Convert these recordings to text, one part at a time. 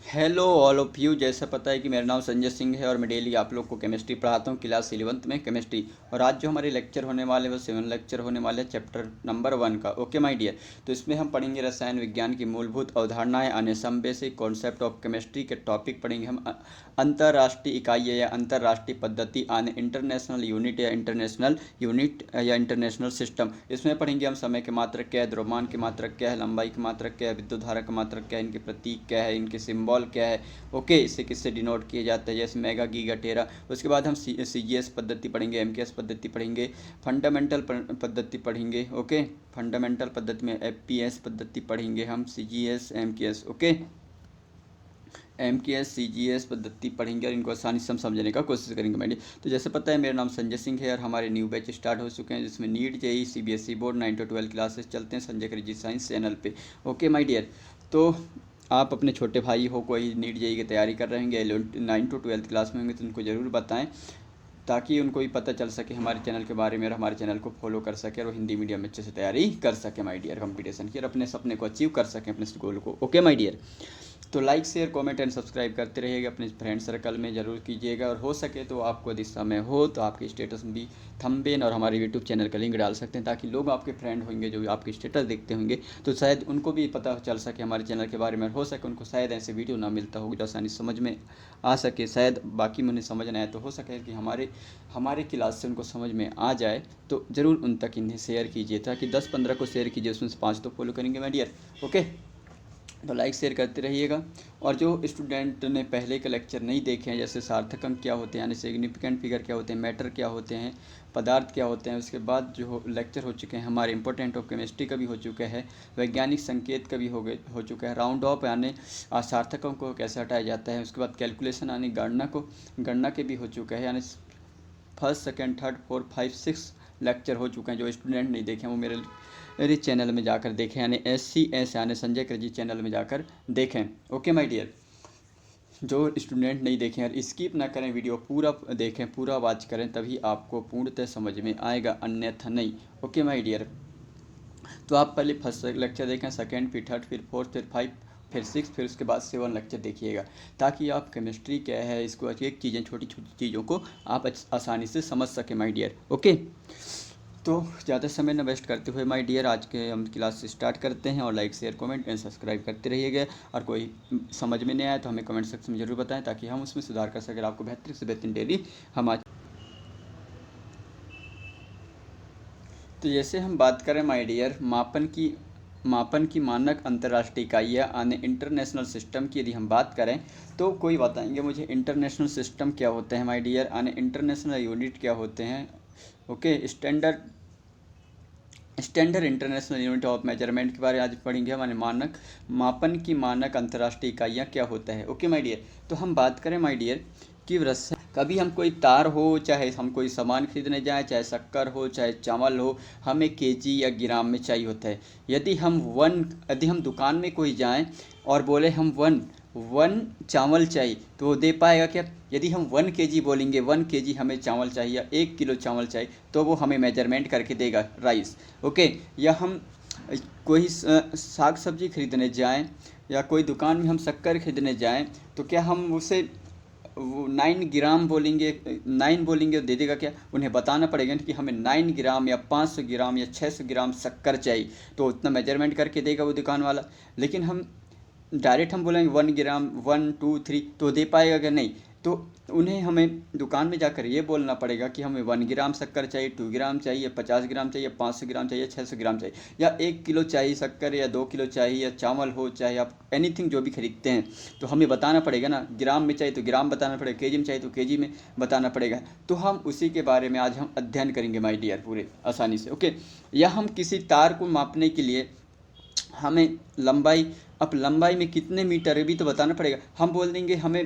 Hello all of you. जैसा पता है कि मेरा नाम संजय सिंह है और मैं डेली आप लोग को केमिस्ट्री पढ़ाता हूँ क्लास 11th में केमिस्ट्री। और आज जो हमारे लेक्चर होने वाले वो 7 लेक्चर होने वाले हैं चैप्टर नंबर 1 का। Okay my dear. तो इसमें हम पढ़ेंगे रसायन विज्ञान की मूलभूत अवधारणाएं अन्य some basic concept of chemistry के टॉपिक पढ़ेंगे हम। अंतर्राष्ट्रीय इकाई या अंतर्राष्ट्रीय पद्धति आने इंटरनेशनल यूनिट या इंटरनेशनल सिस्टम। इसमें पढ़ेंगे हम समय के मात्रक क्या है, द्रव्यमान के मात्रक क्या है, लंबाई के मात्रक क्या है, विद्युत धारा का मात्रक क्या है, इनके प्रतीक क्या है, इनके सिंबल क्या है। ओके, इसे किससे डिनोट किए जाते हैं, जैसे मेगा गीगा टेरा। उसके बाद हम सीजीएस पद्धति पढ़ेंगे, एमकेएस पद्धति पढ़ेंगे, फंडामेंटल पद्धति पढ़ेंगे। ओके, फंडामेंटल पद्धति में एफपीएस पद्धति पढ़ेंगे हम, CGS MKS. Okay, MKS CGS पद्धति पढ़ेंगे और इनको आसानी से हम समझने का कोशिश करेंगे माइडियर। तो जैसे पता है मेरा नाम संजय सिंह है और हमारे न्यू बैच स्टार्ट हो चुके हैं जिसमें NEET JEE CBSE board 9 to 12 classes चलते हैं संजय क्रेजी साइंस चैनल पे। Okay my dear. तो आप अपने छोटे भाई हो कोई नीट जेई की तैयारी कर रहे होंगे, 9 to 12 क्लास में होंगे, तो उनको ज़रूर बताएं ताकि उनको भी पता चल सके हमारे चैनल के बारे में और हमारे चैनल को फॉलो कर सके और वो हिंदी मीडियम में अच्छे से तैयारी कर सके माय डियर कंपटीशन की, और अपने सपने को अचीव कर सकें, अपने गोल को। Okay my dear. तो like share comment and subscribe करते रहिएगा, अपने फ्रेंड सर्कल में ज़रूर कीजिएगा, और हो सके तो आपको यदि समय हो तो आपके स्टेटस में भी थंबनेल और हमारे यूट्यूब चैनल का लिंक डाल सकते हैं ताकि लोग आपके फ्रेंड होंगे जो आपके स्टेटस देखते होंगे तो शायद उनको भी पता चल सके हमारे चैनल के बारे में, और हो सके उनको शायद ऐसे वीडियो ना मिलता हो जो आसानी समझ में आ सके, शायद बाकी में उन्हें समझ ना आए तो हो सके कि हमारे क्लास से उनको समझ में आ जाए। तो ज़रूर उन तक इन्हें शेयर कीजिए, ताकि 10-15 को शेयर कीजिए, उसमें से 5 तो फॉलो करेंगे माय डियर। ओके, तो लाइक शेयर करते रहिएगा। और जो स्टूडेंट ने पहले के लेक्चर नहीं देखे हैं, जैसे सार्थक अंक क्या होते हैं, यानी सिग्निफिकेंट फिगर क्या होते हैं, मैटर क्या होते हैं, पदार्थ क्या होते हैं, उसके बाद जो लेक्चर हो चुके हैं हमारे इंपॉर्टेंट ऑफ केमिस्ट्री का भी हो चुका है, वैज्ञानिक संकेत का भी हो चुका है, राउंड ऑफ यानी सार्थक अंक को कैसे हटाया जाता है, उसके बाद कैलकुलेशन यानी गणना के भी हो चुका है, यानी first second third fourth 5 6 lecture हो चुके हैं। जो स्टूडेंट नहीं देखे हैं वो मेरे चैनल में जाकर देखें, यानी SCS यानी संजय क्रेजी चैनल में जाकर देखें। Okay my dear. जो स्टूडेंट नहीं देखें और स्किप ना करें, वीडियो पूरा देखें, पूरा वॉच करें, तभी आपको पूर्णतः समझ में आएगा, अन्यथा नहीं। Okay my dear. तो आप पहले फर्स्ट लेक्चर देखें, सेकेंड फिर थर्ड फिर फोर्थ फिर 5 फिर 6 फिर उसके बाद 7 लेक्चर देखिएगा, ताकि आप केमिस्ट्री क्या है इसको एक चीज़ें छोटी छोटी चीज़ों को आप आसानी से समझ सकें माय डियर। ओके, तो ज़्यादा समय न वेस्ट करते हुए माय डियर आज के हम क्लास स्टार्ट करते हैं, और like share comment and subscribe करते रहिएगा। और कोई समझ में नहीं आया तो हमें कमेंट सेक्शन में ज़रूर बताएं ताकि हम उसमें सुधार कर सकें, आपको बेहतर से बेहतरीन डेली हम आज। तो जैसे हम बात करें माय डियर मापन की मानक अंतर्राष्ट्रीय इकाइयाँ आने इंटरनेशनल सिस्टम की यदि हम बात करें तो कोई बताएंगे मुझे इंटरनेशनल सिस्टम क्या होते हैं माय डियर, आने इंटरनेशनल यूनिट क्या होते हैं। Okay, standard international unit of measurement के बारे में आज पढ़ेंगे, हमारे मापन की मानक अंतर्राष्ट्रीय इकाइयाँ क्या होता है। Okay my dear. तो हम बात करें माय डियर कि कभी हम कोई तार हो, चाहे हम कोई सामान खरीदने जाएं, चाहे शक्कर हो चाहे चावल हो, हमें केजी या ग्राम में चाहिए होता है। यदि हम दुकान में कोई जाएं और बोले हम वन चावल चाहिए तो वो दे पाएगा क्या। यदि हम 1 kg बोलेंगे 1 kg हमें चावल चाहिए या 1 किलो चावल चाहिए तो वो हमें मेजरमेंट करके देगा राइस। ओके, या हम कोई साग सब्जी खरीदने जाएं या कोई दुकान में हम शक्कर खरीदने जाएं तो क्या हम उसे 9 ग्राम बोलेंगे 9 बोलेंगे दे देगा क्या। उन्हें बताना पड़ेगा कि हमें 9 ग्राम या 500 ग्राम या 600 ग्राम शक्कर चाहिए, तो उतना मेजरमेंट करके देगा वो दुकान वाला। लेकिन हम डायरेक्ट हम बोलेंगे 1 ग्राम 1 2 3 तो दे पाएगा क्या, नहीं। तो उन्हें हमें दुकान में जाकर ये बोलना पड़ेगा कि हमें 1 ग्राम शक्कर चाहिए, 2 ग्राम चाहिए, 50 ग्राम चाहिए, 500 ग्राम चाहिए, 600 ग्राम चाहिए, या 1 किलो चाहिए शक्कर, या 2 किलो चाहिए, या चावल हो, चाहे आप एनीथिंग जो भी खरीदते हैं तो हमें बताना पड़ेगा ना। ग्राम में चाहिए तो ग्राम बताना पड़ेगा, केजी में चाहिए तो केजी में बताना पड़ेगा। तो हम उसी के बारे में आज हम अध्ययन करेंगे माय डियर पूरे आसानी से। ओके, या हम किसी तार को मापने के लिए हमें लंबाई में कितने मीटर है भी तो बताना पड़ेगा। हम बोल देंगे हमें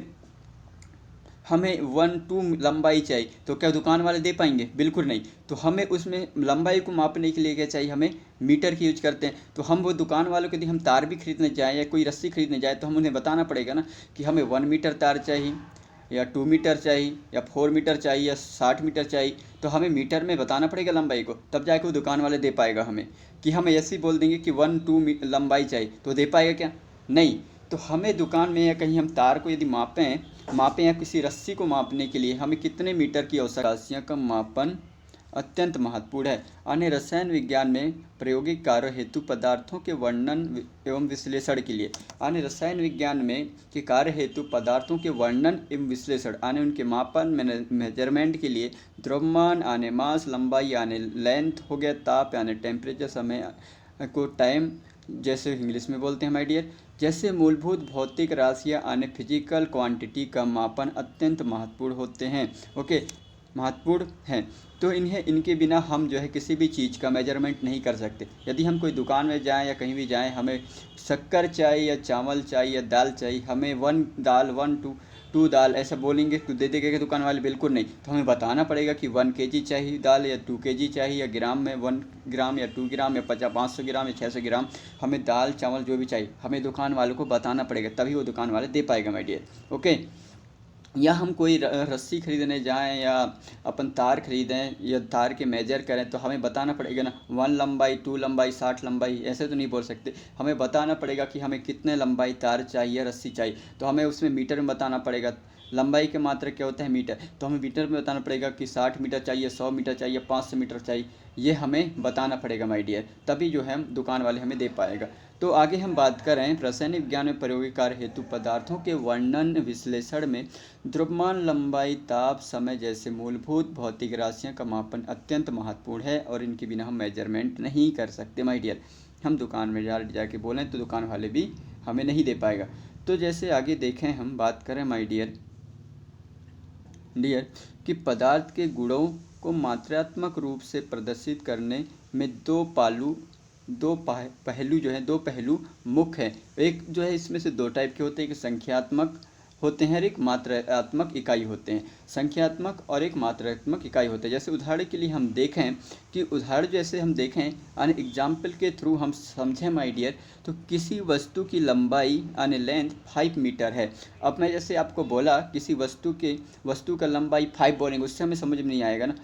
1 2 लंबाई चाहिए तो क्या दुकान वाले दे पाएंगे, बिल्कुल नहीं। तो हमें उसमें लंबाई को मापने के लिए क्या चाहिए, हमें मीटर की यूज करते हैं। तो हम वो दुकान वालों को यदि हम तार भी खरीदने जाएँ या कोई रस्सी खरीदने जाए तो हम उन्हें बताना पड़ेगा ना कि हमें 1 मीटर तार चाहिए या 2 मीटर चाहिए या 4 मीटर चाहिए या 60 मीटर चाहिए। तो हमें मीटर में बताना पड़ेगा लंबाई को, तब जाके वो दुकान वाले दे पाएगा हमें। कि हम ऐसे ही बोल देंगे कि 1 2 लंबाई चाहिए तो दे पाएगा क्या, नहीं। तो हमें दुकान में या कहीं हम तार को यदि मापें या किसी रस्सी को मापने के लिए हमें कितने मीटर की आवश्यकता। राशियों का मापन अत्यंत महत्वपूर्ण है। अन्य रसायन विज्ञान में प्रायोगिक कार्य हेतु पदार्थों के वर्णन एवं विश्लेषण के लिए अन्य रसायन विज्ञान में के कार्य हेतु पदार्थों के वर्णन एवं विश्लेषण आने उनके मापन मेजरमेंट के लिए द्रव्यमान आने मास लंबाई आने लेंथ हो गया, ताप यानी टेम्परेचर, समय को टाइम जैसे इंग्लिश में बोलते हैं माय डियर, जैसे मूलभूत भौतिक राशियाँ आने फिजिकल क्वांटिटी का मापन अत्यंत महत्वपूर्ण होते हैं। ओके, महत्वपूर्ण हैं। तो इनके बिना हम जो है किसी भी चीज़ का मेजरमेंट नहीं कर सकते। यदि हम कोई दुकान में जाएं या कहीं भी जाएं, हमें शक्कर चाहिए या चावल चाहिए या दाल चाहिए, हमें 1 दाल 1 2 दाल ऐसा बोलेंगे तो दे देगा दुकान वाले? बिल्कुल नहीं। तो हमें बताना पड़ेगा कि 1 kg चाहिए दाल या 2 kg चाहिए, या ग्राम में 1 ग्राम या 2 ग्राम या 500 ग्राम या 600 ग्राम हमें दाल चावल जो भी चाहिए हमें दुकान वालों को बताना पड़ेगा, तभी वो दुकान वाले दे पाएगा माय डियर। ओके, या हम कोई रस्सी खरीदने जाएं या अपन तार खरीदें या तार के मेजर करें तो हमें बताना पड़ेगा ना, 1 लंबाई 2 लंबाई 60 लंबाई, ऐसे तो नहीं बोल सकते। हमें बताना पड़ेगा कि हमें कितने लंबाई तार चाहिए रस्सी चाहिए, तो हमें उसमें मीटर में बताना पड़ेगा। लंबाई के मात्रा क्या होता है? मीटर। तो हमें मीटर में बताना पड़ेगा कि 60 मीटर चाहिए, 100 मीटर चाहिए, 500 मीटर चाहिए, ये हमें बताना पड़ेगा माय डियर, तभी जो है दुकान वाले हमें दे पाएगा। तो आगे हम बात करें रासायनिक विज्ञान में प्रायोगिक कार्य हेतु पदार्थों के वर्णन विश्लेषण में द्रव्यमान लंबाई ताप समय जैसे मूलभूत भौतिक राशियों का मापन अत्यंत महत्वपूर्ण है और इनके बिना हम मेजरमेंट नहीं कर सकते माय डियर। हम दुकान में जाके बोलें तो दुकान वाले भी हमें नहीं दे पाएगा। तो जैसे आगे देखें, हम बात करें माय डियर कि पदार्थ के गुणों को मात्रात्मक रूप से प्रदर्शित करने में दो पहलू मुख्य हैं। एक जो है इसमें से 2 टाइप के होते हैं, एक संख्यात्मक होते हैं और एक मात्रात्मक इकाई होते हैं। संख्यात्मक और एक मात्रात्मक इकाई होते हैं। जैसे उदाहरण के लिए हम देखें जैसे हम देखें एग्जाम्पल के थ्रू हम समझें माय डियर, तो किसी वस्तु की लंबाई लेंथ 5 मीटर है। अब मैं जैसे आपको बोला किसी वस्तु का लंबाई 5 बोलेंगे, उससे हमें समझ में नहीं आएगा ना।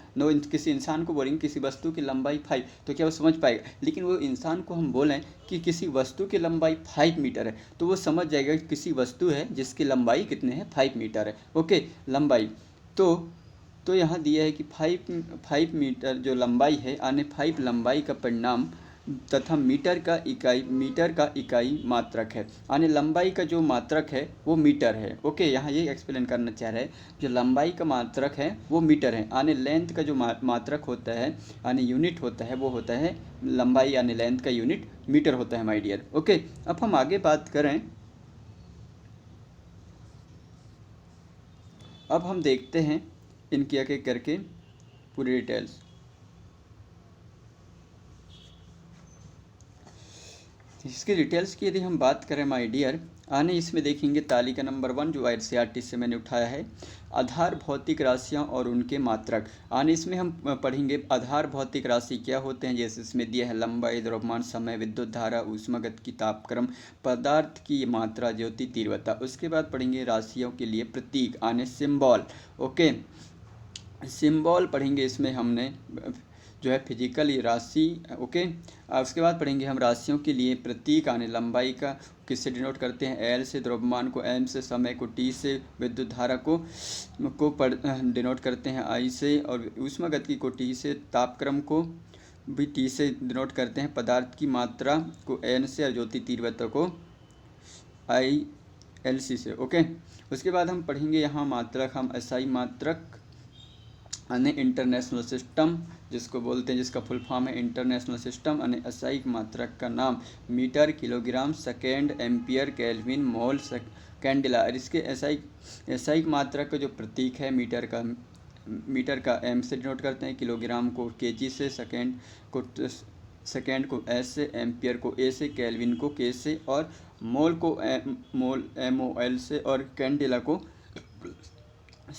किसी इंसान को बोलेंगे किसी वस्तु की लंबाई 5, तो क्या वो समझ पाएगा? लेकिन वो इंसान को हम बोलें कि किसी वस्तु की लंबाई 5 मीटर है, तो वो समझ जाएगा कि किसी वस्तु है जिसकी लंबाई कितने है? 5 मीटर है। ओके, लंबाई तो यहाँ दिया है कि 5 मीटर जो लंबाई है 5 लंबाई का परिणाम तथा मीटर का इकाई मात्रक है। लंबाई का जो मात्रक है वो मीटर है। ओके, यहाँ ये एक्सप्लेन करना चाह रहे हैं, जो लंबाई का मात्रक है वो मीटर है। लेंथ का जो मात्रक होता है यूनिट होता है वो होता है लंबाई लेंथ का यूनिट मीटर होता है माय डियर। ओके, अब हम आगे बात करें। अब हम देखते हैं इनकी एक एक करके पूरी डिटेल्स। इसकी डिटेल्स की यदि हम बात करें माय डियर, इसमें देखेंगे तालिका नंबर 1 जो ICRT से मैंने उठाया है, आधार भौतिक राशियाँ और उनके मात्रक। इसमें हम पढ़ेंगे आधार भौतिक राशि क्या होते हैं। जैसे इसमें दिया है लंबाई, द्रव्यमान, समय, विद्युत धारा, ऊष्मागतिकी, तापक्रम, पदार्थ की मात्रा, ज्योति तीव्रता। उसके बाद पढ़ेंगे राशियों के लिए प्रतीक सिंबल। ओके, सिंबल पढ़ेंगे इसमें हमने जो है फिजिकल राशि। ओके, उसके बाद पढ़ेंगे हम राशियों के लिए प्रतीक लंबाई का किससे डिनोट करते हैं? L से, द्रव्यमान को M से, समय को T से, विद्युत धारा को डिनोट करते हैं I से, और ऊष्मागतिकी को T से, तापक्रम को भी T से डिनोट करते हैं, पदार्थ की मात्रा को N से और ज्योति तीव्रता को ILC से। ओके, उसके बाद हम पढ़ेंगे यहाँ मात्रक, हम SI मात्रक इंटरनेशनल सिस्टम जिसको बोलते हैं, जिसका फुल फॉर्म है इंटरनेशनल सिस्टम। SI मात्रक का नाम metre, kilogram, second, ampere, kelvin, mole, candela. और इसके SI मात्रक का जो प्रतीक है मीटर का M से डिनोट करते हैं, किलोग्राम को kg से, सेकेंड को S से, एम्पियर को A से, केल्विन को K से, और मोल को MOL से, और कैंडेला को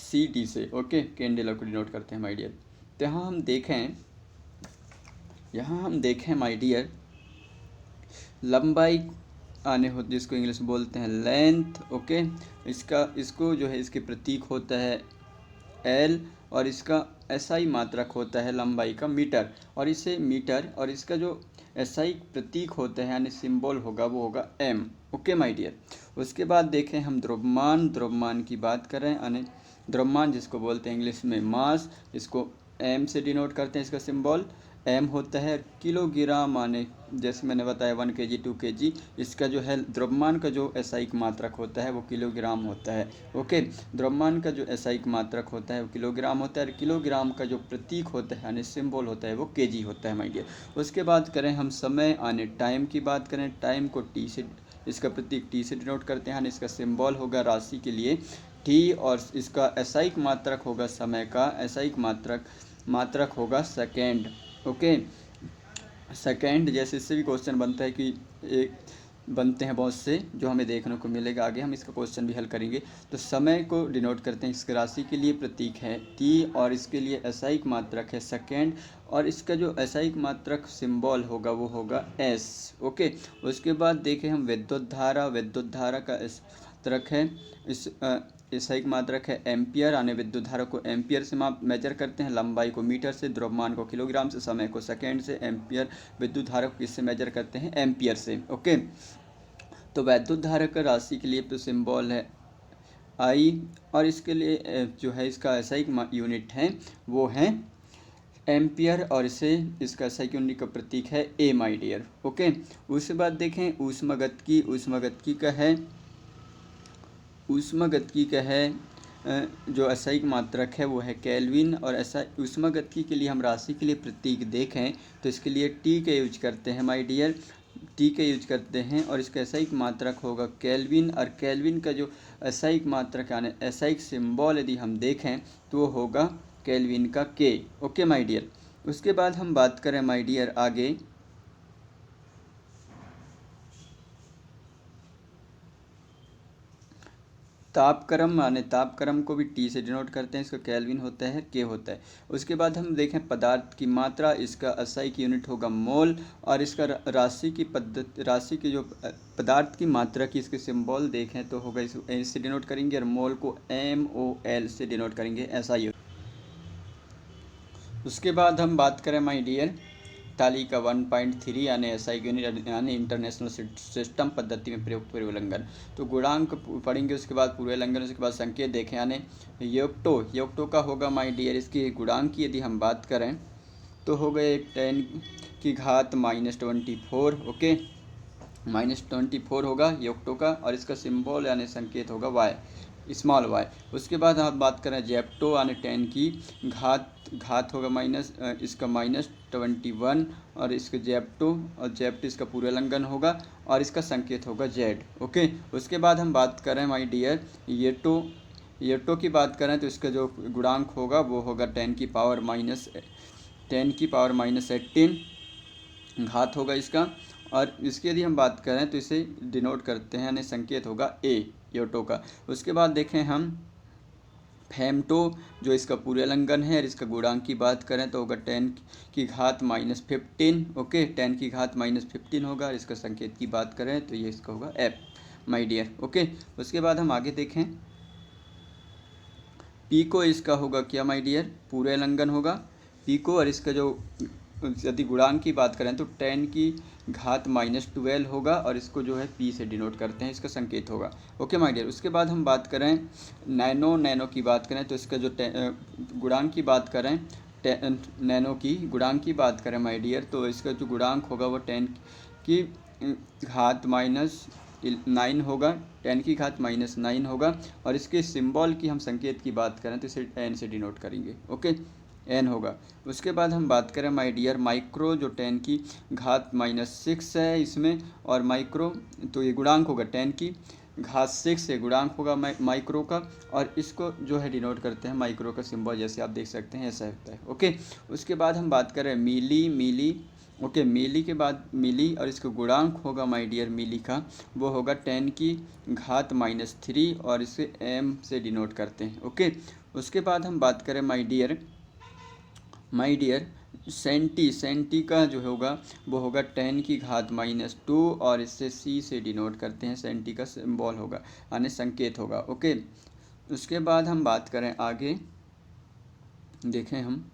CD से। ओके, कैंडेला को डिनोट करते हैं माय डियर। तो यहाँ हम देखें माय डियर, लंबाई हो जिसको इंग्लिश में बोलते हैं लेंथ। ओके, इसको जो है इसके प्रतीक होता है एल और इसका एसआई मात्रक होता है लंबाई का मीटर, और इसे मीटर और इसका जो एसआई प्रतीक होता है यानी सिंबल होगा वो होगा एम। Okay my dear. उसके बाद देखें हम द्रव्यमान। द्रव्यमान की बात करें यानी द्रव्यमान जिसको बोलते हैं इंग्लिश में मास, इसको एम से डिनोट करते हैं, इसका सिंबल एम होता है। किलोग्राम माने जैसे मैंने बताया 1 kg 2 kg, इसका जो है द्रव्यमान का जो एसआई मात्रक होता है वो किलोग्राम होता है। ओके, द्रव्यमान का जो एसआई मात्रक होता है वो किलोग्राम होता है, और किलोग्राम का जो प्रतीक होता है यानी सिंबल होता है वो केजी होता है माय डियर। उसके बाद करें हम समय यानी टाइम की बात करें, टाइम को टी से, इसका प्रतीक टी से डिनोट करते हैं, यानी इसका सिंबल होगा राशि के लिए टी, और इसका एसआई मात्रक होगा समय का एसआई मात्रक होगा सेकेंड। ओके, सेकेंड जैसे इससे भी क्वेश्चन बनता है कि एक बनते हैं बहुत से जो हमें देखने को मिलेगा, आगे हम इसका क्वेश्चन भी हल करेंगे। तो समय को डिनोट करते हैं, इसके राशि के लिए प्रतीक है टी, और इसके लिए एसआई मात्रक है सेकेंड, और इसका जो एसआई मात्रक सिंबल होगा वो होगा एस। ओके, उसके बाद देखें हम विद्युत धारा। विद्युत धारा का मात्रक है इस एसआई मात्रक है एम्पियर, यानी विद्युत धारा को एम्पियर से मेजर करते हैं, लंबाई को मीटर से, द्रव्यमान को किलोग्राम से, समय को सेकेंड से, एम्पियर विद्युत धारा को किससे मेजर करते हैं एम्पियर से। ओके, तो विद्युत धारा का राशि के लिए तो सिंबल है आई, और इसके लिए जो है इसका एसआई यूनिट है वो है एम्पियर, और इसे इसका एसआई यूनिट का प्रतीक है ए माय डियर। ओके, उसके बाद देखें ऊष्मागतिकी। ऊष्मागतिकी का है ऊष्मागतिकी का है जो एसआई मात्रक है वो है केल्विन, और ऐसा ऊष्मागतिकी के लिए हम राशि के लिए प्रतीक देखें तो इसके लिए टी का यूज करते हैं माय डियर, टी का यूज करते हैं, और इसका एसआई मात्रक होगा केल्विन, और केल्विन का जो एसआई मात्रक यानी एसआई सिंबल यदि हम देखें तो वो होगा केल्विन का के। Okay my dear. उसके बाद हम बात करें माय डियर आगे तापक्रम, माने तापक्रम को भी टी से डिनोट करते हैं, इसका केल्विन होता है के होता है। उसके बाद हम देखें पदार्थ की मात्रा, इसका एसआई की यूनिट होगा मोल, और इसका राशि की जो पदार्थ की मात्रा की इसके सिंबल देखें तो होगा इससे डिनोट करेंगे, और मोल को MOL से डिनोट करेंगे एसआई। उसके बाद हम बात करें माय डियर तालिका 1.3 यानी एसआई यूनिट यानी इंटरनेशनल सिस्टम पद्धति में प्रयुक्त पूर्वोल्लंघन। तो गुणांक पढ़ेंगे, उसके बाद पूर्वोल्लंघन, उसके बाद संकेत देखें यानी योक्टो का होगा माय डियर। इसकी गुणांक की यदि हम बात करें तो हो गए 10 की घात -24। ओके, -24 होगा योक्टो का, और इसका सिंबल यानी संकेत होगा वाई, स्मॉल वाई। उसके बाद हम बात करें जेप्टो यानी 10 की घात होगा इसका -21, और इसका जेप्टो, और जेप्टो इसका पूर्वोल्लंघन होगा, और इसका संकेत होगा जेड। ओके, उसके बाद हम बात करें माय डियर येटो की बात करें तो इसका जो गुणांक होगा वो होगा 10 की पावर -18 घात होगा इसका, और इसकी यदि हम बात करें तो इसे डिनोट करते हैं यानी संकेत होगा ए योटो का। उसके बाद देखें हम फेमटो जो इसका पूर्वोल्लंघन है, और इसका गुणांक की बात करें तो होगा 10 की घात -15। ओके, 10 की घात -15 होगा, और इसका संकेत की बात करें तो ये इसका होगा एफ माय डियर। ओके, उसके बाद हम आगे देखें पीको, इसका होगा क्या माय डियर पूर्वोल्लंघन होगा पीको, और इसका जो यदि गुणांक की बात करें तो 10 की घात -12 होगा, और इसको जो है पी से डिनोट करते हैं, इसका संकेत होगा। Okay my dear. उसके बाद हम बात करें नैनो की बात करें तो इसका जो गुणांक की बात करें नैनो की गुणांक की बात करें माय डियर तो इसका जो गुणांक होगा वो 10 की घात -9 होगा, 10 की घात -9 होगा, और इसके सिंबल की हम संकेत की बात करें तो इसे एन से डिनोट करेंगे। ओके, एन होगा। उसके बाद हम बात करें माय डियर माइक्रो, जो 10 की घात -6 है इसमें, और माइक्रो तो ये गुणांक होगा 10 की घात 6 से गुणांक होगा माइक्रो का, और इसको जो है डिनोट करते हैं माइक्रो का सिंबल, जैसे आप देख सकते हैं ऐसा होता है। ओके, उसके बाद हम बात करें मिली। ओके, मिली के बाद मिली, और इसका गुणांक होगा माय डियर मिली का वो होगा 10 की घात -3, और इसे एम से डिनोट करते हैं। ओके, उसके बाद हम बात करें माय डियर सेंटी का जो होगा वो होगा 10 की घात -2, और इससे सी से डिनोट करते हैं, सेंटी का सिंबल होगा यानी संकेत होगा। ओके, उसके बाद हम बात करें आगे देखें हम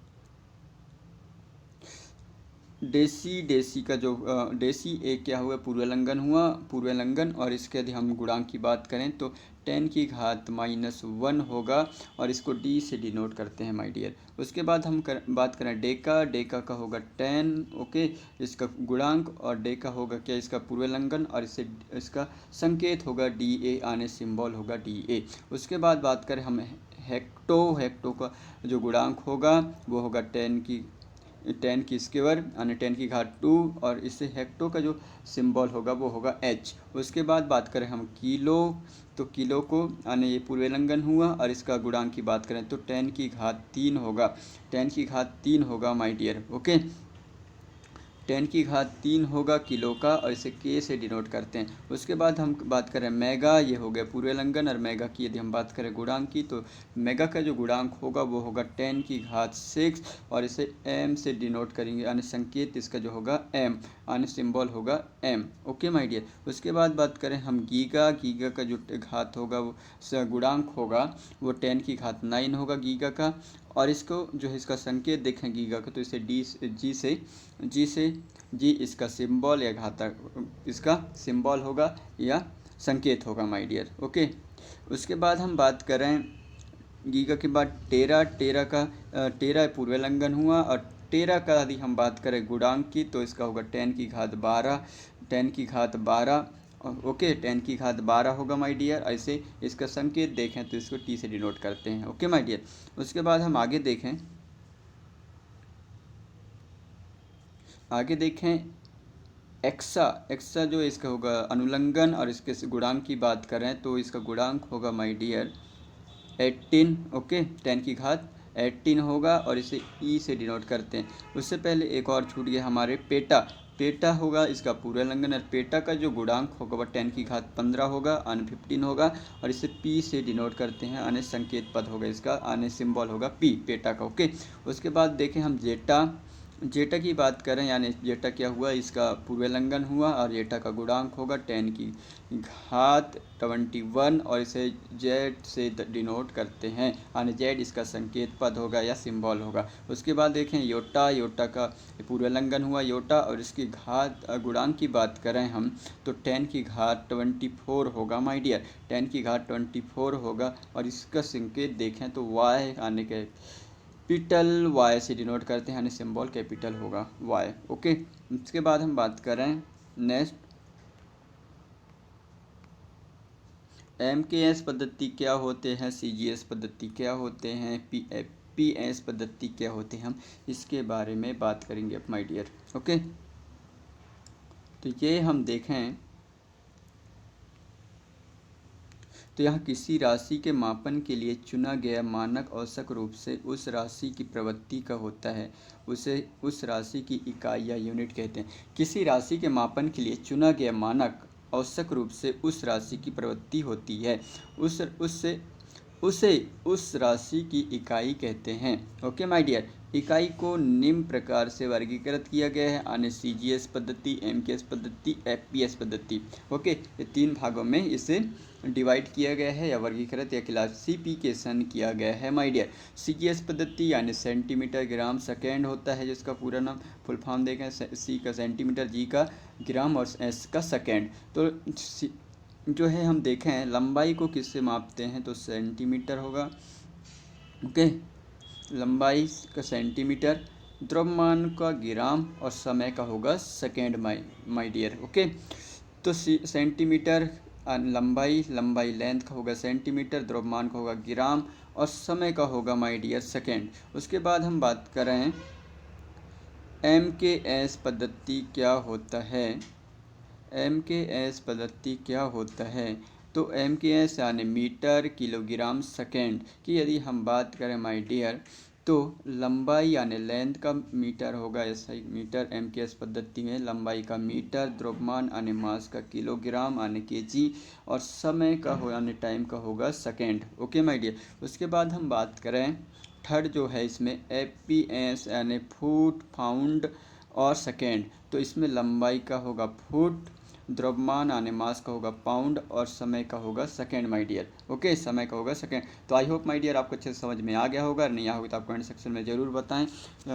डेसी का जो डेसी एक क्या हुआ, पूर्वलंघन। और इसके यदि हम गुणांक की बात करें तो 10 की घात -1 होगा और इसको डी से डिनोट करते हैं माय डियर। उसके बाद हम बात करें डेका का होगा 10, ओके, इसका गुणांक, और डेका होगा क्या, इसका पूर्वलंघन, और इसका संकेत होगा DA, आने सिंबल होगा DA। उसके बाद बात करें हम हेक्टो का जो गुणांक होगा वो होगा 10 की स्क्वायर यानी 10 की घात 2, और इससे हेक्टो का जो सिंबल होगा वो होगा H। उसके बाद बात करें हम किलो, तो किलो को यानी ये पूर्वलंघन हुआ, और इसका गुणांक की बात करें तो 10 की घात 3 होगा, 10 की घात 3 होगा माय डियर, ओके। 10 की घात 3 होगा किलो का, और इसे के से डिनोट करते हैं। उसके बाद हम बात करें मेगा, ये हो गया पूर्वलंघन, और मेगा की यदि हम बात करें गुणांक की तो मेगा का जो गुणांक होगा वो होगा 10 की घात 6, और इसे एम से डिनोट करेंगे, यानी संकेत इसका जो होगा एम, यानी सिंबल होगा एम, ओके माय डियर। उसके बाद बात करें हम गीगा का जो घात होगा वो गुणांक होगा वो 10 की घात 9 होगा गीगा का, और इसको जो है इसका संकेत देखें गीगा का तो इसे जी इसका सिंबल या घातक इसका सिंबल होगा या संकेत होगा माय डियर, ओके। उसके बाद हम बात करें गीगा के बाद टेरा पूर्वलंघन हुआ, और टेरा का यदि हम बात करें गुणांक की तो इसका होगा 10 की घात 12, ओके, 10 की घात 12 होगा माय डियर। ऐसे इसका संकेत देखें तो इसको टी से डिनोट करते हैं, ओके माय डियर। उसके बाद हम आगे देखें एक्सा जो इसका होगा अनुलंघन, और इसके गुणांक की बात करें तो इसका गुणांक होगा माय डियर 18, ओके, 10 की घात 18 होगा, और इसे ई से डिनोट करते हैं। उससे पहले एक और छूट गया हमारे पेटा होगा इसका पूर्वलंघन, और पेटा का जो गुणांक होगा वह 10 की घात 15 होगा, आने 15 होगा, और इसे पी से डिनोट करते हैं, आने संकेत पद होगा इसका, आने सिंबल होगा पी, पेटा का, ओके। उसके बाद देखें हम जेटा की बात करें, यानी जेटा क्या हुआ, इसका पूर्वलंघन हुआ, और जेटा का गुणांक होगा 10 की घात 21, और इसे जेड से डिनोट करते हैं, यानी जेड इसका संकेत पद होगा या सिंबल होगा। उसके बाद देखें योटा का पूर्वलंघन हुआ योटा, और इसकी घात गुणांक की बात करें हम तो 10 की घात 24 होगा माय डियर, 10 की घात 24 होगा, और इसका संकेत देखें तो वाई आने के कैपिटल वाई से डिनोट करते हैं, यानी सिंबल कैपिटल होगा वाई, ओके। इसके बाद हम बात करें नेक्स्ट MKS पद्धति क्या होते हैं, CGS पद्धति क्या होते हैं, PS पद्धति क्या होते हैं, हम इसके बारे में बात करेंगे माय डियर, ओके। तो ये हम देखें तो यहाँ किसी राशि के मापन के लिए चुना गया मानक औसत रूप से उस राशि की प्रवृत्ति का होता है, उसे उस राशि की इकाई या यूनिट कहते हैं। किसी राशि के मापन के लिए चुना गया मानक औसत रूप से उस राशि की प्रवृत्ति होती है, उसे उस राशि की इकाई कहते हैं, ओके माय डियर। इकाई को निम्न प्रकार से वर्गीकृत किया गया है, यानी CGS पद्धति, MKS पद्धति, FPS पद्धति, ओके। ये 3 भागों में इसे डिवाइड किया गया है या वर्गीकृत या क्लासिफिकेशन किया गया है माय डियर। CGS पद्धति यानी सेंटीमीटर ग्राम सेकेंड होता है, जिसका पूरा नाम फुल फॉर्म देखें, C का सेंटीमीटर, G का ग्राम और S का सेकेंड। तो जो है हम देखें लंबाई को किससे मापते हैं तो सेंटीमीटर होगा, ओके, लंबाई का सेंटीमीटर, द्रव्यमान का ग्राम और समय का होगा सेकेंड माय डियर, ओके। तो सेंटीमीटर लंबाई लेंथ का होगा सेंटीमीटर, द्रव्यमान का होगा ग्राम और समय का होगा माय डियर सेकेंड। उसके बाद हम बात करें MKS पद्धति क्या होता है, MKS पद्धति क्या होता है तो MKS यानी मीटर किलोग्राम सेकेंड की यदि हम बात करें माय डियर तो लंबाई यानी लेंथ का मीटर होगा, ऐसा ही मीटर MKS पद्धति में लंबाई का मीटर, द्रव्यमान यानी मास का किलोग्राम यानी केजी, और समय का हो यानी टाइम का होगा सेकेंड, ओके माय डियर। उसके बाद हम बात करें थर्ड जो है इसमें FPS यानी फुट, पाउंड और सेकेंड, तो इसमें लंबाई का होगा फुट, द्रव्यमान आने मास का होगा पाउंड और समय का होगा सेकेंड माय डियर। ओके, समय का होगा सेकेंड। तो आई होप माय डियर आपको अच्छे से समझ में आ गया होगा, नहीं आया होगा तो आप कमेंट सेक्शन में ज़रूर बताएं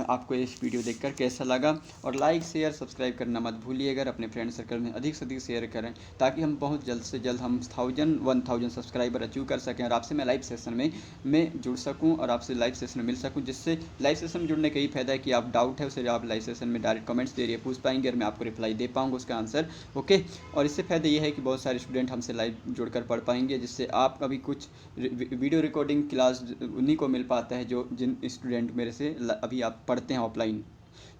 आपको इस वीडियो देखकर कैसा लगा। और लाइक शेयर सब्सक्राइब करना मत भूलिएगा, अपने फ्रेंड सर्कल में अधिक से अधिक शेयर करें ताकि हम बहुत जल्द से जल्द हम 1000 सब्सक्राइबर अचीव कर सकें और आपसे मैं लाइव सेशन में जुड़ सकूं और आपसे लाइव सेशन में मिल सकूं, जिससे लाइव सेशन में जुड़ने का यही फ़ायदा है कि आप डाउट है उसे आप लाइव सेशन में डायरेक्ट कमेंट्स दे रही पूछ पाएंगे और मैं आपको रिप्लाई दे पाऊंगा उसका आंसर। ओके, और इससे फ़ायदा ये है कि बहुत सारे स्टूडेंट हमसे लाइव जुड़कर पढ़ पाएंगे, जिससे आप कभी कुछ वीडियो रिकॉर्डिंग क्लास उन्हीं को मिल पाता है जो जिन स्टूडेंट मेरे से अभी आप पढ़ते हैं ऑफलाइन।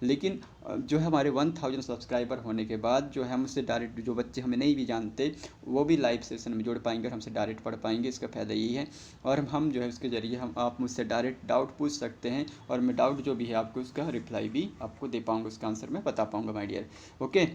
लेकिन जो है हमारे 1000 सब्सक्राइबर होने के बाद जो है हमसे डायरेक्ट जो बच्चे हमें नहीं भी जानते वो भी लाइव सेशन में जुड़ पाएंगे और हमसे डायरेक्ट पढ़ पाएंगे। इसका फ़ायदा यही है। और हम जो है उसके ज़रिए हम आप मुझसे डायरेक्ट डाउट पूछ सकते हैं और मैं डाउट जो भी है आपको उसका रिप्लाई भी आपको दे पाऊँगा, उसका आंसर मैं बता पाऊँगा माय डियर। ओके,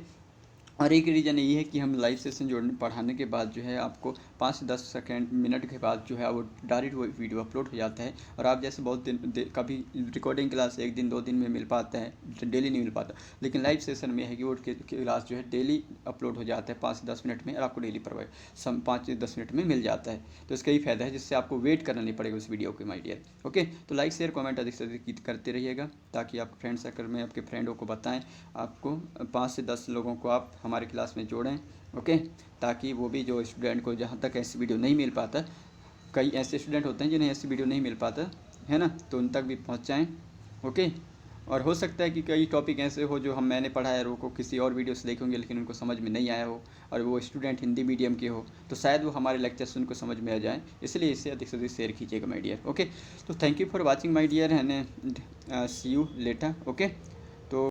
और एक रीज़न ये है कि हम लाइव सेशन जोड़ने पढ़ाने के बाद जो है आपको 5 से 10 सेकेंड मिनट के बाद जो है वो डायरेक्ट वो वीडियो अपलोड हो जाता है। और आप जैसे बहुत दिन कभी रिकॉर्डिंग क्लास 1 दिन 2 दिन में मिल पाता है, डेली नहीं मिल पाता, लेकिन लाइव सेशन में है कि वो क्लास जो है डेली अपलोड हो जाता है 5 से 10 मिनट में और आपको डेली प्रोवाइड 5 से 10 मिनट में मिल जाता है। तो इसका ही फ़ायदा है, जिससे आपको वेट करना नहीं पड़ेगा उस वीडियो के माय डियर। ओके, तो लाइक शेयर कमेंट अधिक से अधिक करते रहिएगा ताकि आप फ्रेंड सर्कल में आपके फ्रेंडों को बताएं, आपको 5 से 10 लोगों को आप हमारे क्लास में जोड़ें। ओके, ताकि वो भी जो स्टूडेंट को जहाँ तक ऐसी वीडियो नहीं मिल पाता, कई ऐसे स्टूडेंट होते हैं जिन्हें ऐसी वीडियो नहीं मिल पाता है ना, तो उन तक भी पहुँचाएँ। ओके, और हो सकता है कि कई टॉपिक ऐसे हो जो मैंने पढ़ा है वो किसी और वीडियो से देखेंगे लेकिन उनको समझ में नहीं आया हो और वो स्टूडेंट हिंदी मीडियम के हो, तो शायद वो हमारे लेक्चर से उनको समझ में आ जाए, इसलिए इसे अधिक से अधिक शेयर कीजिएगा माय डियर। ओके, तो thank you for watching my dear and see you later. Okay.